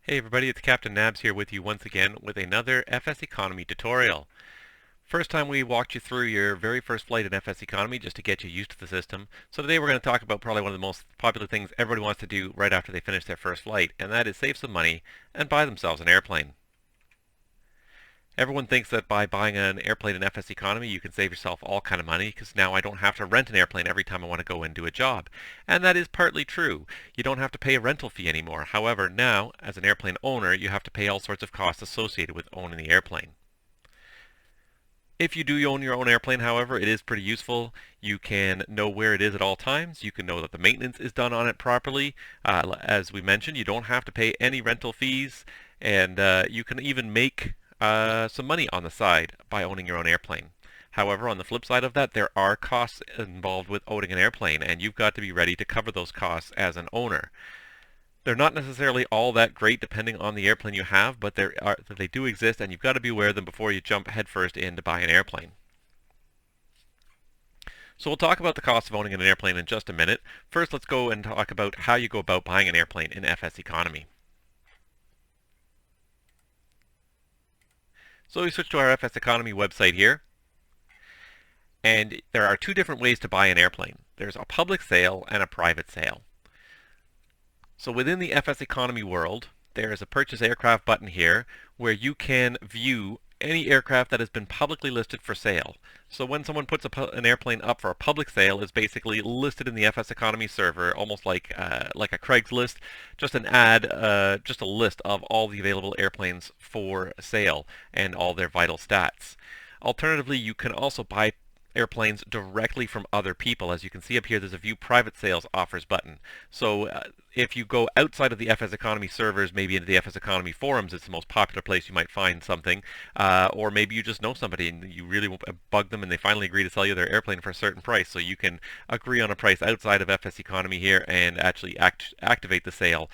Hey everybody, it's Captain Nabs here with you once again with another FSEconomy tutorial. First time we walked you through your very first flight in FSEconomy just to get you used to the system. So today we're going to talk about probably one of the most popular things everybody wants to do right after they finish their first flight, and that is save some money and buy themselves an airplane. Everyone thinks that by buying an airplane in FSEconomy you can save yourself all kind of money because now I don't have to rent an airplane every time I want to go and do a job. And that is partly true. You don't have to pay a rental fee anymore. However, now, as an airplane owner, you have to pay all sorts of costs associated with owning the airplane. If you do own your own airplane, however, it is pretty useful. You can know where it is at all times. You can know that the maintenance is done on it properly. As we mentioned, you don't have to pay any rental fees, and you can even make some money on the side by owning your own airplane. However, on the flip side of that, there are costs involved with owning an airplane, and you've got to be ready to cover those costs as an owner. They're not necessarily all that great depending on the airplane you have, but they do exist, and you've got to be aware of them before you jump headfirst in to buy an airplane. So we'll talk about the cost of owning an airplane in just a minute. First, let's go and talk about how you go about buying an airplane in FSEconomy. So we switch to our FSEconomy website here, and there are two different ways to buy an airplane. There's a public sale and a private sale. So within the FSEconomy world, there is a Purchase Aircraft button here where you can view any aircraft that has been publicly listed for sale. So when someone puts an airplane up for a public sale, it's basically listed in the FSEconomy server, almost like a Craigslist, just an ad, just a list of all the available airplanes for sale and all their vital stats. Alternatively, you can also buy airplanes directly from other people. As you can see up here, there's a View Private Sales Offers button. So if you go outside of the FSEconomy servers, maybe into the FSEconomy forums, it's the most popular place you might find something. Or maybe you just know somebody and you really bug them and they finally agree to sell you their airplane for a certain price. So you can agree on a price outside of FSEconomy here and actually activate the sale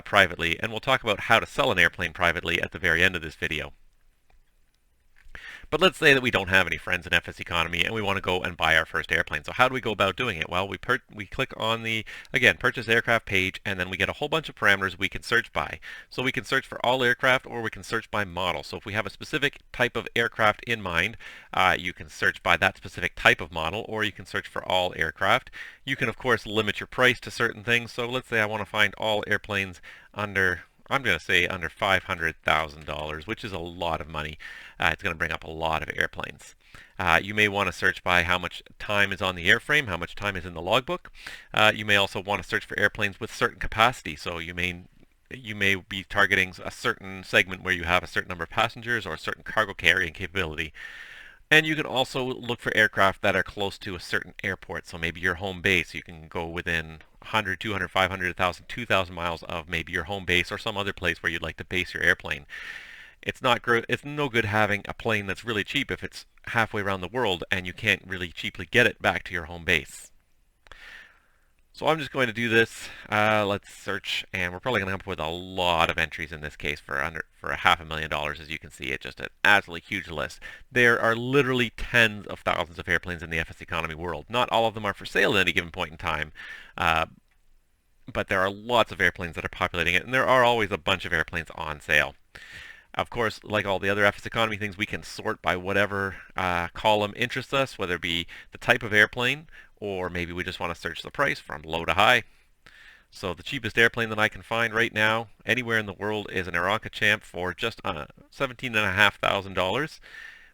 privately. And we'll talk about how to sell an airplane privately at the very end of this video. But let's say that we don't have any friends in FSEconomy and we want to go and buy our first airplane. So how do we go about doing it? Well, we click on the, again, Purchase Aircraft page, and then we get a whole bunch of parameters we can search by. So we can search for all aircraft, or we can search by model. So if we have a specific type of aircraft in mind, you can search by that specific type of model, or you can search for all aircraft. You can, of course, limit your price to certain things. So let's say I want to find all airplanes under, I'm going to say under $500,000, which is a lot of money. It's going to bring up a lot of airplanes. You may want to search by how much time is on the airframe, how much time is in the logbook. You may also want to search for airplanes with certain capacity. So you may be targeting a certain segment where you have a certain number of passengers or a certain cargo carrying capability. And you can also look for aircraft that are close to a certain airport. So maybe your home base, you can go within 100, 200, 500, 1,000, 2,000 miles of maybe your home base or some other place where you'd like to base your airplane. It's no good having a plane that's really cheap if it's halfway around the world and you can't really cheaply get it back to your home base. So I'm just going to do this. Let's search, and we're probably going to come up with a lot of entries in this case for $500,000. As you can see, it's just an absolutely huge list. There are literally tens of thousands of airplanes in the FSEconomy world. Not all of them are for sale at any given point in time, but there are lots of airplanes that are populating it, and there are always a bunch of airplanes on sale. Of course, like all the other FSEconomy things, we can sort by whatever column interests us, whether it be the type of airplane, or maybe we just want to search the price from low to high. So the cheapest airplane that I can find right now anywhere in the world is an Aeronca Champ for just $17,500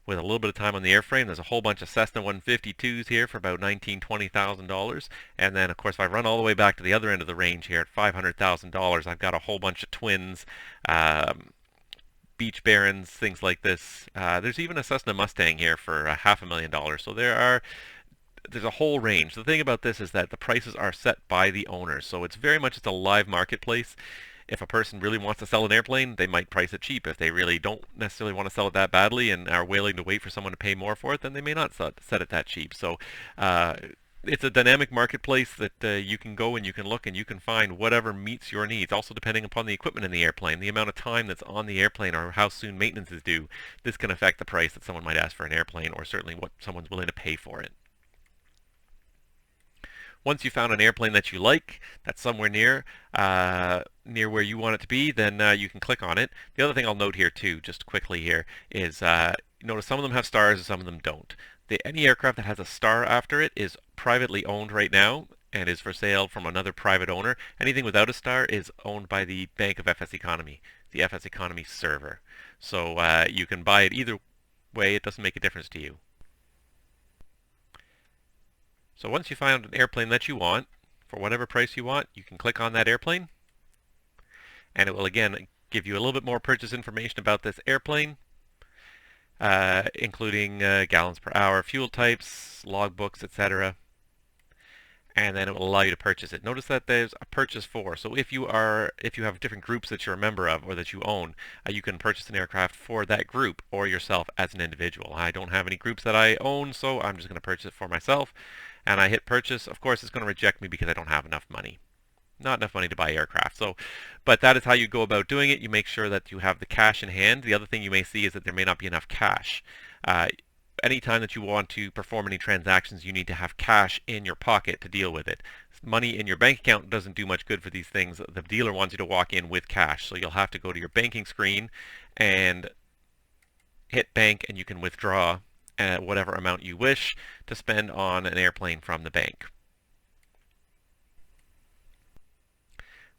with a little bit of time on the airframe. There's a whole bunch of Cessna 152s here for about $19,000, $20,000. And then, of course, if I run all the way back to the other end of the range here at $500,000, I've got a whole bunch of twins, Beach Barons, things like this. There's even a Cessna Mustang here for $500,000. So there's a whole range. The thing about this is that the prices are set by the owners, so it's very much a live marketplace. If a person really wants to sell an airplane, they might price it cheap. If they really don't necessarily want to sell it that badly and are willing to wait for someone to pay more for it, then they may not set it that cheap. So it's a dynamic marketplace that you can go and you can look and you can find whatever meets your needs. Also, depending upon the equipment in the airplane, the amount of time that's on the airplane, or how soon maintenance is due, this can affect the price that someone might ask for an airplane, or certainly what someone's willing to pay for it. Once you found an airplane that you like, that's somewhere near where you want it to be, then you can click on it. The other thing I'll note here too, just quickly here, is notice some of them have stars and some of them don't. Any aircraft that has a star after it is privately owned right now and is for sale from another private owner. Anything without a star is owned by the Bank of FSEconomy, the FSEconomy server. So you can buy it either way, it doesn't make a difference to you. So once you find an airplane that you want, for whatever price you want, you can click on that airplane, and it will again give you a little bit more purchase information about this airplane, including gallons per hour, fuel types, logbooks, etc. And then it will allow you to purchase it. Notice that there's a purchase for. So if you have different groups that you're a member of or that you own, you can purchase an aircraft for that group or yourself as an individual. I don't have any groups that I own, so I'm just going to purchase it for myself. And I hit purchase. Of course, it's going to reject me because I don't have enough money. Not enough money to buy aircraft. But that is how you go about doing it. You make sure that you have the cash in hand. The other thing you may see is that there may not be enough cash. Anytime that you want to perform any transactions, you need to have cash in your pocket to deal with it. Money in your bank account doesn't do much good for these things. The dealer wants you to walk in with cash. So you'll have to go to your banking screen and hit bank, and you can withdraw whatever amount you wish to spend on an airplane from the bank.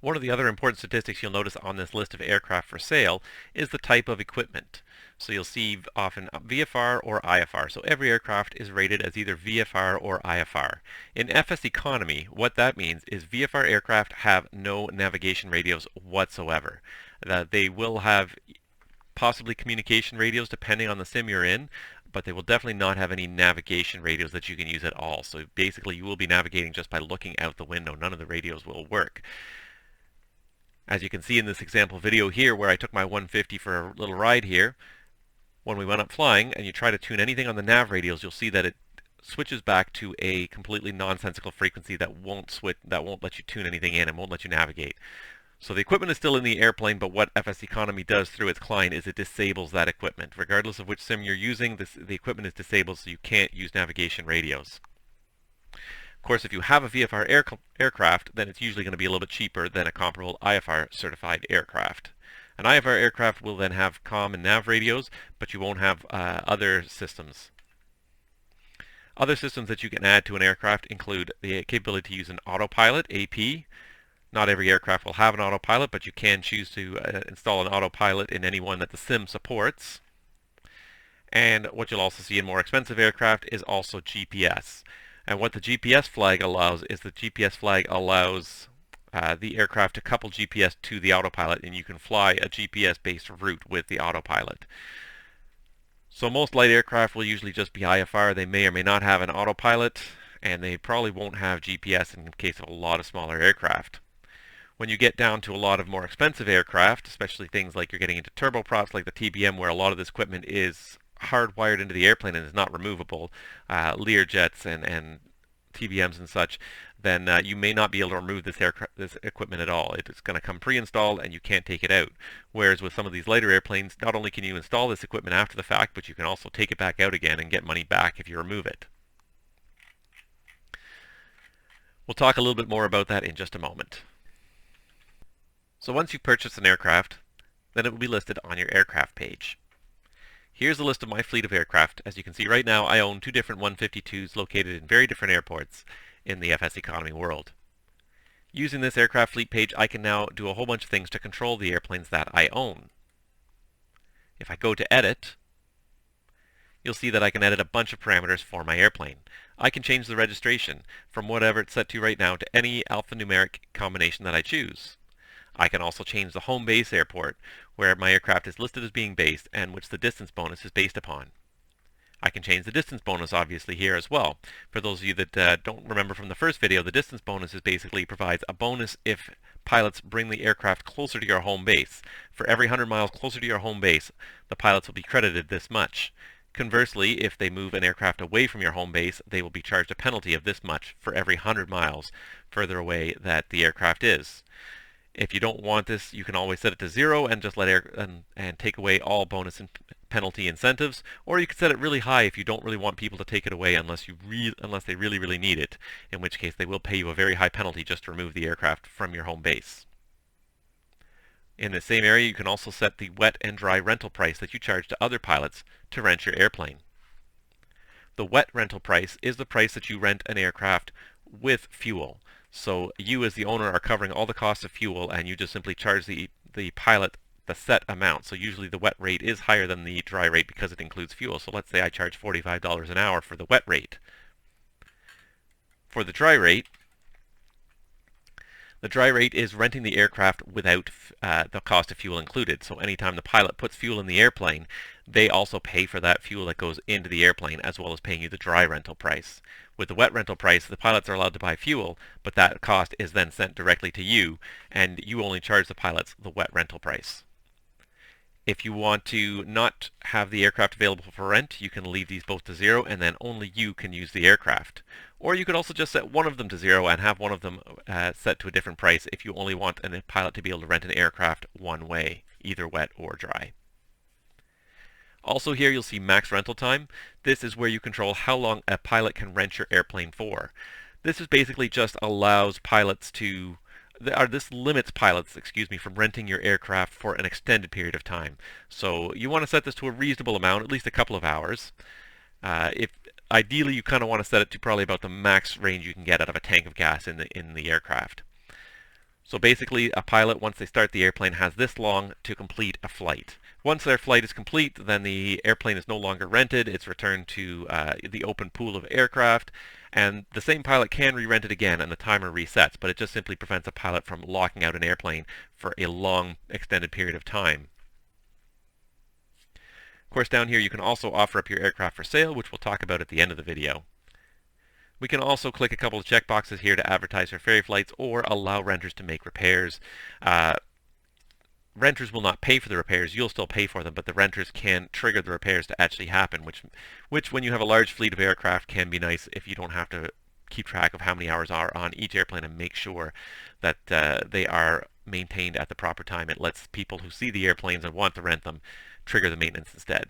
One of the other important statistics you'll notice on this list of aircraft for sale is the type of equipment. So you'll see often VFR or IFR. So every aircraft is rated as either VFR or IFR. In FSEconomy, what that means is VFR aircraft have no navigation radios whatsoever. They will have possibly communication radios depending on the sim you're in, but they will definitely not have any navigation radios that you can use at all. So basically you will be navigating just by looking out the window. None of the radios will work. As you can see in this example video here where I took my 150 for a little ride here, when we went up flying and you try to tune anything on the nav radios, you'll see that it switches back to a completely nonsensical frequency that won't let you tune anything in and won't let you navigate. So the equipment is still in the airplane, but what FSEconomy does through its client is it disables that equipment. Regardless of which sim you're using, the equipment is disabled, so you can't use navigation radios. Of course, if you have a VFR aircraft, then it's usually going to be a little bit cheaper than a comparable IFR certified aircraft. An IFR aircraft will then have comm and nav radios, but you won't have other systems. Other systems that you can add to an aircraft include the capability to use an autopilot, AP. Not every aircraft will have an autopilot, but you can choose to install an autopilot in any one that the sim supports. And what you'll also see in more expensive aircraft is also GPS. And what the GPS flag allows is the GPS flag allows the aircraft to couple GPS to the autopilot, and you can fly a GPS-based route with the autopilot. So most light aircraft will usually just be IFR. They may or may not have an autopilot, and they probably won't have GPS in case of a lot of smaller aircraft. When you get down to a lot of more expensive aircraft, especially things like you're getting into turboprops like the TBM, where a lot of this equipment is hardwired into the airplane and is not removable, Learjets and TBMs and such, then you may not be able to remove this equipment at all. It's going to come pre-installed and you can't take it out. Whereas with some of these lighter airplanes, not only can you install this equipment after the fact, but you can also take it back out again and get money back if you remove it. We'll talk a little bit more about that in just a moment. So once you've purchased an aircraft, then it will be listed on your aircraft page. Here's a list of my fleet of aircraft. As you can see right now, I own two different 152s located in very different airports in the FSEconomy world. Using this aircraft fleet page, I can now do a whole bunch of things to control the airplanes that I own. If I go to Edit, you'll see that I can edit a bunch of parameters for my airplane. I can change the registration from whatever it's set to right now to any alphanumeric combination that I choose. I can also change the home base airport, where my aircraft is listed as being based and which the distance bonus is based upon. I can change the distance bonus obviously here as well. For those of you that don't remember from the first video, the distance bonus is basically provides a bonus if pilots bring the aircraft closer to your home base. For every 100 miles closer to your home base, the pilots will be credited this much. Conversely, if they move an aircraft away from your home base, they will be charged a penalty of this much for every 100 miles further away that the aircraft is. If you don't want this, you can always set it to 0 and just let and take away all bonus and penalty incentives, or you can set it really high if you don't really want people to take it away unless they really need it, in which case they will pay you a very high penalty just to remove the aircraft from your home base. In the same area, you can also set the wet and dry rental price that you charge to other pilots to rent your airplane. The wet rental price is the price that you rent an aircraft with fuel. So you as the owner are covering all the costs of fuel, and you just simply charge the pilot the set amount. So usually the wet rate is higher than the dry rate because it includes fuel. So let's say I charge $45 an hour for the wet rate. For the dry rate is renting the aircraft without the cost of fuel included. So anytime the pilot puts fuel in the airplane, they also pay for that fuel that goes into the airplane, as well as paying you the dry rental price. With the wet rental price, the pilots are allowed to buy fuel, but that cost is then sent directly to you, and you only charge the pilots the wet rental price. If you want to not have the aircraft available for rent, you can leave these both to 0, and then only you can use the aircraft. Or you could also just set one of them to 0 and have one of them set to a different price if you only want a pilot to be able to rent an aircraft one way, either wet or dry. Also here you'll see max rental time. This is where you control how long a pilot can rent your airplane for. This is basically just allows pilots to, this limits pilots, from renting your aircraft for an extended period of time. So you want to set this to a reasonable amount, at least a couple of hours. Ideally you kind of want to set it to probably about the max range you can get out of a tank of gas in the aircraft. So basically a pilot, once they start the airplane, has this long to complete a flight. Once their flight is complete, then the airplane is no longer rented. It's returned to the open pool of aircraft, and the same pilot can re-rent it again and the timer resets, but it just simply prevents a pilot from locking out an airplane for a long extended period of time. Of course, down here you can also offer up your aircraft for sale, which we'll talk about at the end of the video. We can also click a couple of checkboxes here to advertise for ferry flights or allow renters to make repairs. Renters will not pay for the repairs, you'll still pay for them, but the renters can trigger the repairs to actually happen, which when you have a large fleet of aircraft can be nice if you don't have to keep track of how many hours are on each airplane and make sure that they are maintained at the proper time. It lets people who see the airplanes and want to rent them trigger the maintenance instead.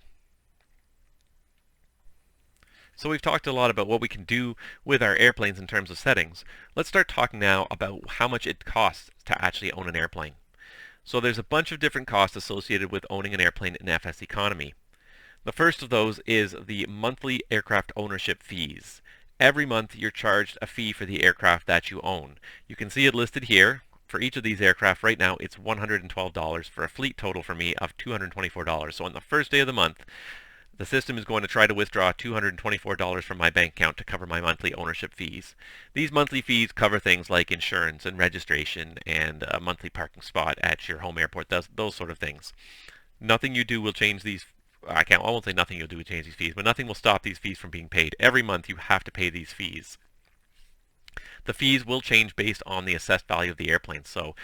So we've talked a lot about what we can do with our airplanes in terms of settings. Let's start talking now about how much it costs to actually own an airplane. So there's a bunch of different costs associated with owning an airplane in FSEconomy. The first of those is the monthly aircraft ownership fees. Every month you're charged a fee for the aircraft that you own. You can see it listed here. For each of these aircraft right now it's $112 for a fleet total for me of $224. So on the first day of the month, the system is going to try to withdraw $224 from my bank account to cover my monthly ownership fees. These monthly fees cover things like insurance and registration and a monthly parking spot at your home airport, those sort of things. Nothing you do will change these. I won't say nothing you'll do will change these fees, but nothing will stop these fees from being paid. Every month you have to pay these fees. The fees will change based on the assessed value of the airplane. So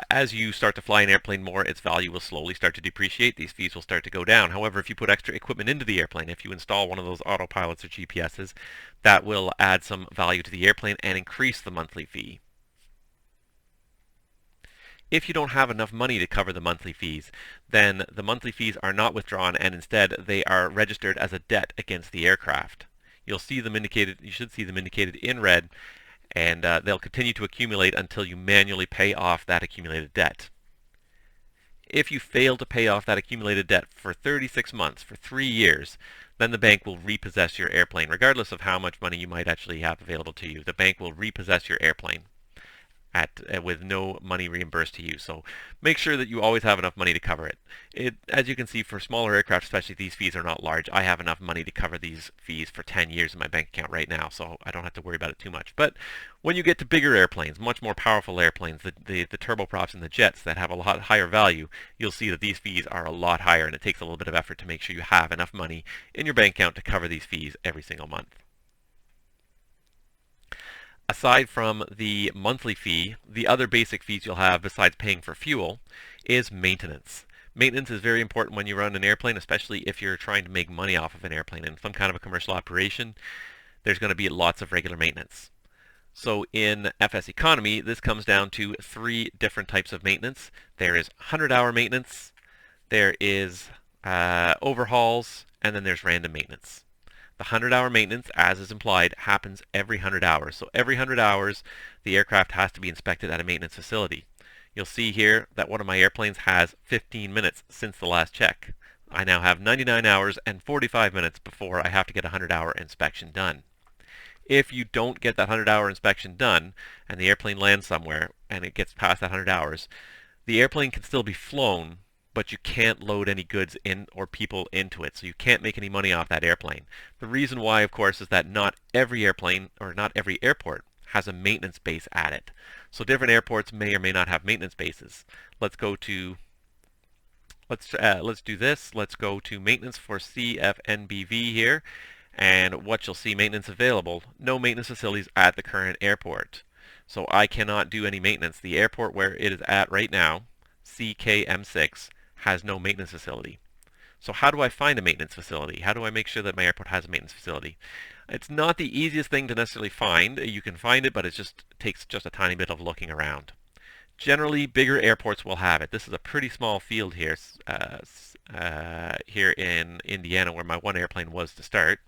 as you start to fly an airplane more, its value will slowly start to depreciate. These fees will start to go down. However, if you put extra equipment into the airplane, if you install one of those autopilots or GPSs, that will add some value to the airplane and increase the monthly fee. If you don't have enough money to cover the monthly fees, then the monthly fees are not withdrawn and instead they are registered as a debt against the aircraft. You'll see them indicated, you should see them indicated in red, and they'll continue to accumulate until you manually pay off that accumulated debt. If you fail to pay off that accumulated debt for 36 months, for 3 years, then the bank will repossess your airplane. Regardless of how much money you might actually have available to you, the bank will repossess your airplane with no money reimbursed to you. So make sure that you always have enough money to cover it. As you can see, for smaller aircraft especially, these fees are not large. I have enough money to cover these fees for 10 years in my bank account right now, so I don't have to worry about it too much. But when you get to bigger airplanes, much more powerful airplanes, the turboprops and the jets that have a lot higher value, you'll see that these fees are a lot higher, and it takes a little bit of effort to make sure you have enough money in your bank account to cover these fees every single month. Aside from the monthly fee, the other basic fees you'll have besides paying for fuel is maintenance. Maintenance is very important when you run an airplane, especially if you're trying to make money off of an airplane in some kind of a commercial operation. There's going to be lots of regular maintenance. So in FSEconomy, this comes down to three different types of maintenance. There is 100-hour maintenance, there is overhauls, and then there's random maintenance. The 100-hour maintenance, as is implied, happens every 100 hours. So every 100 hours, the aircraft has to be inspected at a maintenance facility. You'll see here that one of my airplanes has 15 minutes since the last check. I now have 99 hours and 45 minutes before I have to get a 100-hour inspection done. If you don't get that 100-hour inspection done and the airplane lands somewhere and it gets past that 100 hours, the airplane can still be flown, but you can't load any goods in or people into it, so you can't make any money off that airplane. The reason why, of course, is that not every airplane or not every airport has a maintenance base at it. So different airports may or may not have maintenance bases. Let's do this. Let's go to maintenance for CFNBV here, and what you'll see, maintenance available, no maintenance facilities at the current airport. So I cannot do any maintenance. The airport where it is at right now, CKM6, has no maintenance facility. So how do I find a maintenance facility? How do I make sure that my airport has a maintenance facility? It's not the easiest thing to necessarily find. You can find it, but it takes just a tiny bit of looking around. Generally, bigger airports will have it. This is a pretty small field here, here in Indiana, where my one airplane was to start.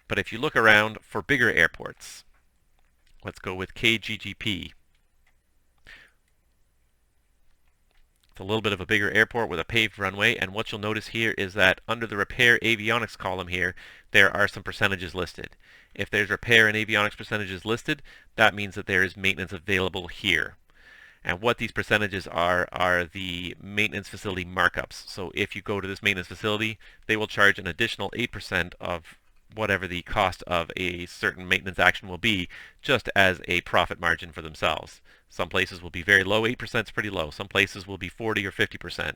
But if you look around for bigger airports, let's go with KGGP. It's a little bit of a bigger airport with a paved runway, and what you'll notice here is that under the repair avionics column here, there are some percentages listed. If there's repair and avionics percentages listed, that means that there is maintenance available here. And what these percentages are the maintenance facility markups. So if you go to this maintenance facility, they will charge an additional 8% of whatever the cost of a certain maintenance action will be, just as a profit margin for themselves. Some places will be very low, 8% is pretty low. Some places will be 40 or 50%.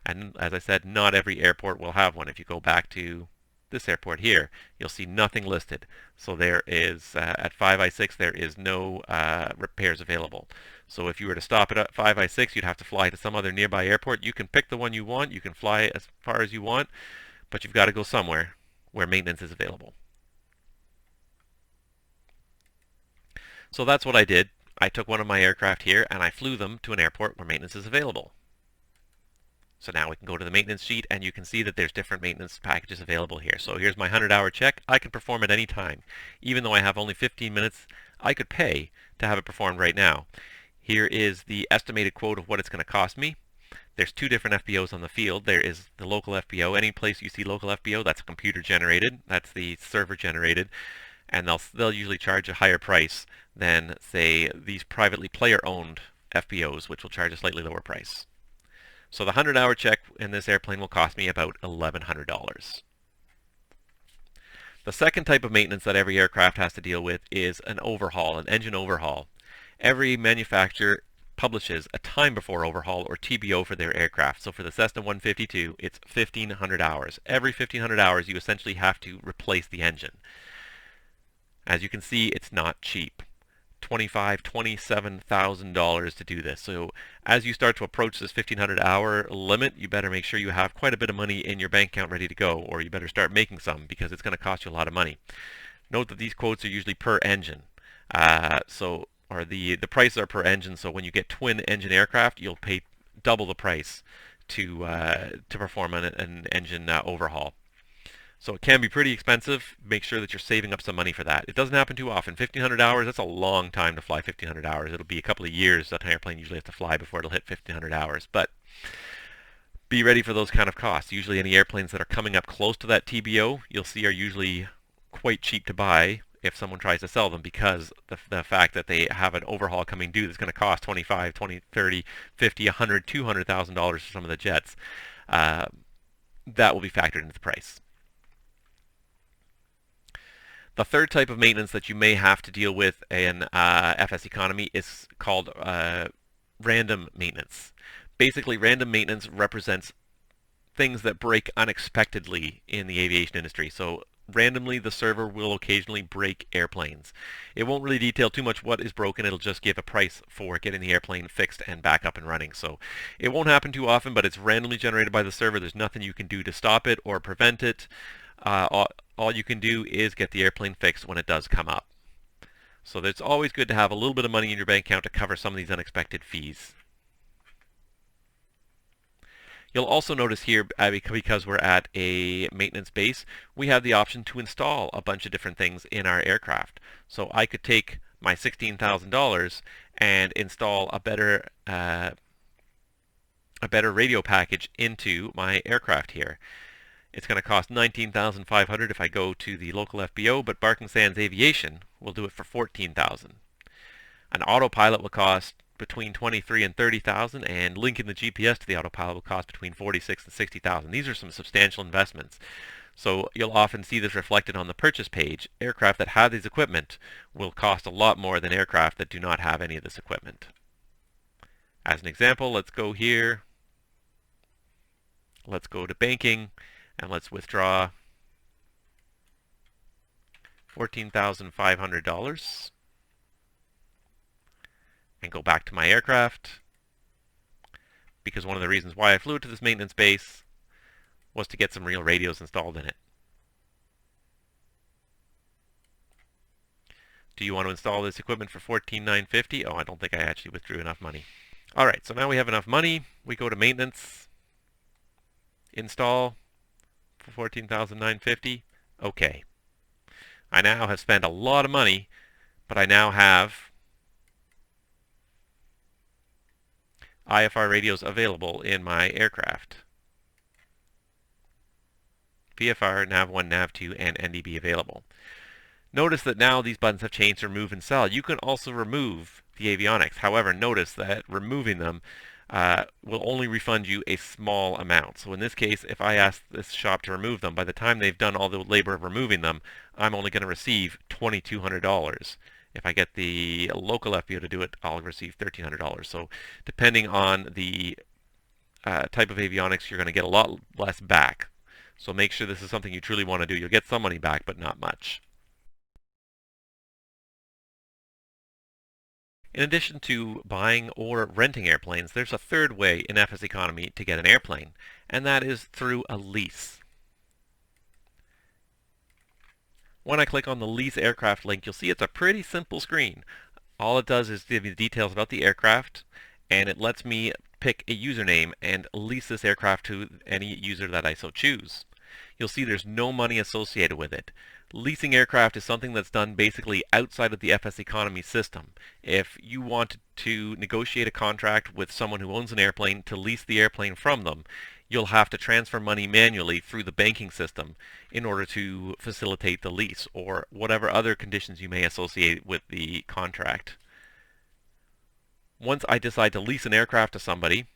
And as I said, not every airport will have one. If you go back to this airport here, you'll see nothing listed. So there is, at 5I6, there is no repairs available. So if you were to stop at 5I6, you'd have to fly to some other nearby airport. You can pick the one you want, you can fly as far as you want, but you've got to go somewhere where maintenance is available. So that's what I did. I took one of my aircraft here and I flew them to an airport where maintenance is available. So now we can go to the maintenance sheet and you can see that there's different maintenance packages available here. So here's my 100-hour check. I can perform at any time. Even though I have only 15 minutes, I could pay to have it performed right now. Here is the estimated quote of what it's going to cost me. There's two different FBOs on the field. There is the local FBO. Any place you see local FBO, that's computer generated. That's the server generated. And they'll usually charge a higher price than, say, these privately player-owned FBOs, which will charge a slightly lower price. So the 100-hour check in this airplane will cost me about $1,100. The second type of maintenance that every aircraft has to deal with is an overhaul, an engine overhaul. Every manufacturer publishes a time before overhaul, or TBO, for their aircraft. So for the Cessna 152, it's 1,500 hours. Every 1,500 hours, you essentially have to replace the engine. As you can see, it's not cheap. $25,000, $27,000 to do this. So as you start to approach this 1,500-hour limit, you better make sure you have quite a bit of money in your bank account ready to go, or you better start making some, because it's going to cost you a lot of money. Note that these quotes are usually per engine. The prices are per engine, so when you get twin engine aircraft, you'll pay double the price to perform an engine overhaul. So it can be pretty expensive. Make sure that you're saving up some money for that. It doesn't happen too often. 1,500 hours, that's a long time to fly 1,500 hours. It'll be a couple of years that an airplane usually has to fly before it'll hit 1,500 hours. But be ready for those kind of costs. Usually any airplanes that are coming up close to that TBO, you'll see, are usually quite cheap to buy if someone tries to sell them, because the fact that they have an overhaul coming due that's going to cost $25,000, $20,000, $30,000, $50,000, $100,000, $200,000 for some of the jets, that will be factored into the price. The third type of maintenance that you may have to deal with in FSEconomy is called random maintenance. Basically, random maintenance represents things that break unexpectedly in the aviation industry. So randomly, the server will occasionally break airplanes. It won't really detail too much what is broken. It'll just give a price for getting the airplane fixed and back up and running. So it won't happen too often, but it's randomly generated by the server. There's nothing you can do to stop it or prevent it. all you can do is get the airplane fixed when it does come up. So it's always good to have a little bit of money in your bank account to cover some of these unexpected fees. You'll also notice here, because we're at a maintenance base, we have the option to install a bunch of different things in our aircraft. So I could take my $16,000 and install a better radio package into my aircraft here. It's going to cost $19,500 if I go to the local FBO, but Barking Sands Aviation will do it for $14,000. An autopilot will cost between $23,000 and $30,000, and linking the GPS to the autopilot will cost between $46,000 and $60,000. These are some substantial investments. So you'll often see this reflected on the purchase page. Aircraft that have these equipment will cost a lot more than aircraft that do not have any of this equipment. As an example, let's go here. Let's go to banking, and let's withdraw $14,500 and go back to my aircraft, because one of the reasons why I flew it to this maintenance base was to get some real radios installed in it. Do you want to install this equipment for $14,950? Oh, I don't think I actually withdrew enough money. Alright, so now we have enough money. We go to maintenance, install for $14,950. Okay. I now have spent a lot of money, but I now have IFR radios available in my aircraft. VFR, NAV1, NAV2, and NDB available. Notice that now these buttons have changed to remove and sell. You can also remove the avionics. However, notice that removing them will only refund you a small amount. So in this case, if I ask this shop to remove them, by the time they've done all the labor of removing them, I'm only going to receive $2,200. If I get the local FBO to do it, I'll receive $1,300. So depending on the type of avionics, you're going to get a lot less back. So make sure this is something you truly want to do. You'll get some money back, but not much. In addition to buying or renting airplanes, there's a third way in FSEconomy to get an airplane, and that is through a lease. When I click on the Lease Aircraft link, you'll see it's a pretty simple screen. All it does is give me the details about the aircraft, and it lets me pick a username and lease this aircraft to any user that I so choose. You'll see there's no money associated with it. Leasing aircraft is something that's done basically outside of the FSEconomy system. If you want to negotiate a contract with someone who owns an airplane to lease the airplane from them, you'll have to transfer money manually through the banking system in order to facilitate the lease, or whatever other conditions you may associate with the contract. Once I decide to lease an aircraft to somebody,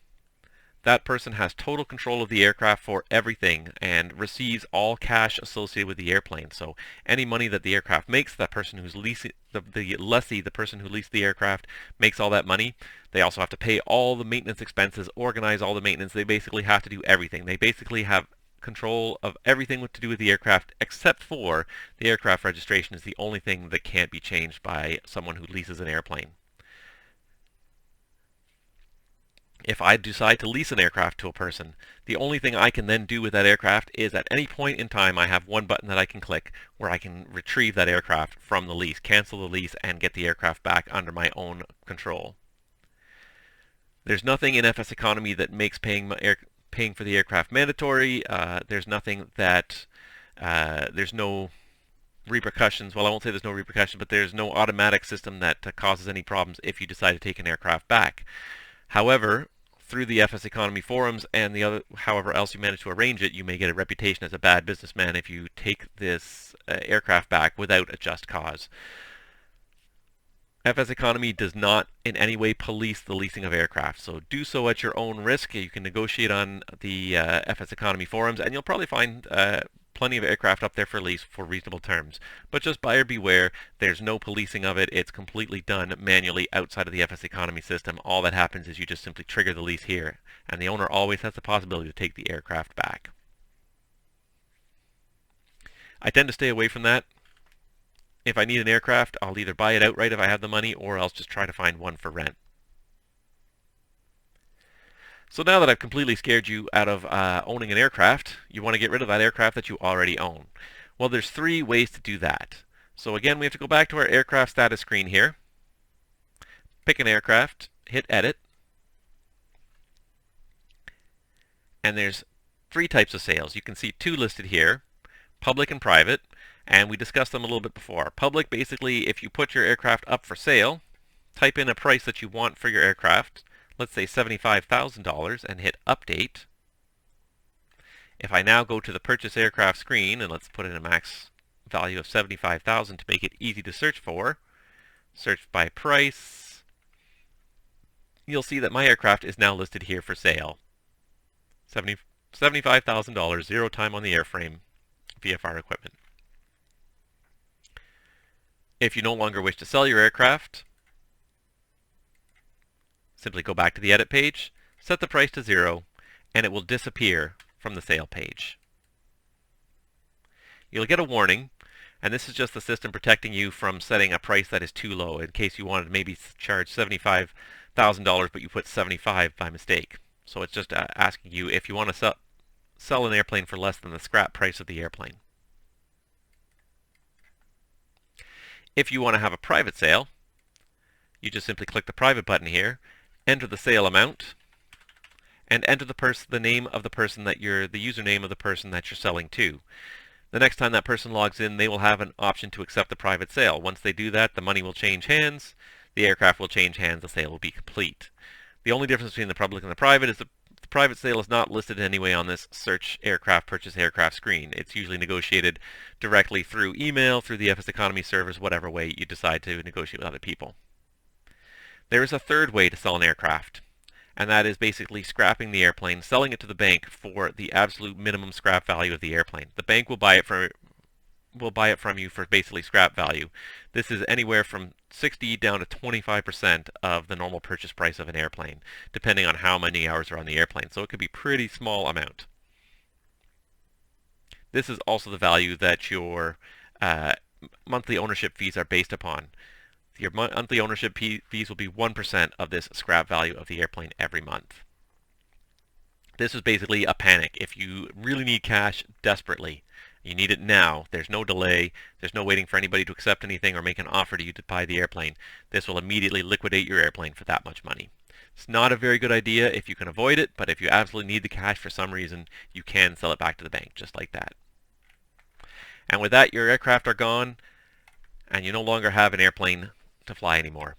that person has total control of the aircraft for everything and receives all cash associated with the airplane. So any money that the aircraft makes, that person who's leasing, the lessee, the person who leased the aircraft, makes all that money. They also have to pay all the maintenance expenses, organize all the maintenance. They basically have to do everything. They basically have control of everything to do with the aircraft, except for the aircraft registration is the only thing that can't be changed by someone who leases an airplane. If I decide to lease an aircraft to a person, the only thing I can then do with that aircraft is at any point in time I have one button that I can click where I can retrieve that aircraft from the lease, cancel the lease, and get the aircraft back under my own control. There's nothing in FSEconomy that makes paying for the aircraft mandatory. There's nothing that there's no repercussions. Well, I won't say there's no repercussions, but there's no automatic system that causes any problems if you decide to take an aircraft back. However, through the FSEconomy forums and the other, however else you manage to arrange it, you may get a reputation as a bad businessman if you take this aircraft back without a just cause. FSEconomy does not in any way police the leasing of aircraft, so do so at your own risk. You can negotiate on the FSEconomy forums, and you'll probably find plenty of aircraft up there for lease for reasonable terms. But just buyer beware, there's no policing of it. It's completely done manually outside of the FSEconomy system. All that happens is you just simply trigger the lease here, and the owner always has the possibility to take the aircraft back. I tend to stay away from that. If I need an aircraft, I'll either buy it outright if I have the money, or else just try to find one for rent. So now that I've completely scared you out of owning an aircraft, you want to get rid of that aircraft that you already own. Well, there's three ways to do that. So again, we have to go back to our aircraft status screen here, pick an aircraft, hit edit, and there's three types of sales. You can see two listed here, public and private, and we discussed them a little bit before. Public, basically, if you put your aircraft up for sale, type in a price that you want for your aircraft, let's say $75,000, and hit update. If I now go to the purchase aircraft screen, and let's put in a max value of $75,000 to make it easy to search for, search by price, you'll see that my aircraft is now listed here for sale. $75,000, 0 time on the airframe, VFR equipment. If you no longer wish to sell your aircraft, simply go back to the edit page, set the price to 0, and it will disappear from the sale page. You'll get a warning, and this is just the system protecting you from setting a price that is too low in case you wanted to maybe charge $75,000 but you put 75 by mistake. So it's just asking you if you want to sell an airplane for less than the scrap price of the airplane. If you want to have a private sale, you just simply click the private button here, enter the sale amount, and enter the name of the person that the username of the person that you're selling to. The next time that person logs in, they will have an option to accept the private sale. Once they do that, the money will change hands, the aircraft will change hands, the sale will be complete. The only difference between the public and the private is the private sale is not listed anyway on this search aircraft, purchase aircraft screen. It's usually negotiated directly through email, through the FSEconomy servers, whatever way you decide to negotiate with other people. There is a third way to sell an aircraft, and that is basically scrapping the airplane, selling it to the bank for the absolute minimum scrap value of the airplane. The bank will buy it from you for basically scrap value. This is anywhere from 60 down to 25% of the normal purchase price of an airplane, depending on how many hours are on the airplane. So it could be a pretty small amount. This is also the value that your monthly ownership fees are based upon. Your monthly ownership fees will be 1% of this scrap value of the airplane every month. This is basically a panic. If you really need cash desperately, you need it now, there's no delay, there's no waiting for anybody to accept anything or make an offer to you to buy the airplane. This will immediately liquidate your airplane for that much money. It's not a very good idea if you can avoid it, but if you absolutely need the cash for some reason, you can sell it back to the bank just like that. And with that, your aircraft are gone, and you no longer have an airplane to fly anymore.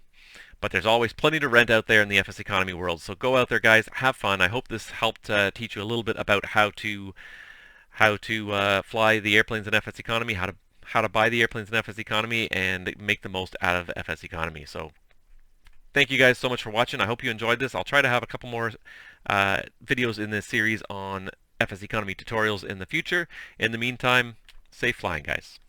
But there's always plenty to rent out there in the FSEconomy world. So go out there, guys, have fun. I hope this helped teach you a little bit about how to fly the airplanes in FSEconomy, how to buy the airplanes in FSEconomy, and make the most out of FSEconomy. So thank you guys so much for watching. I hope you enjoyed this. I'll try to have a couple more videos in this series on FSEconomy tutorials in the future. In the meantime, safe flying, guys.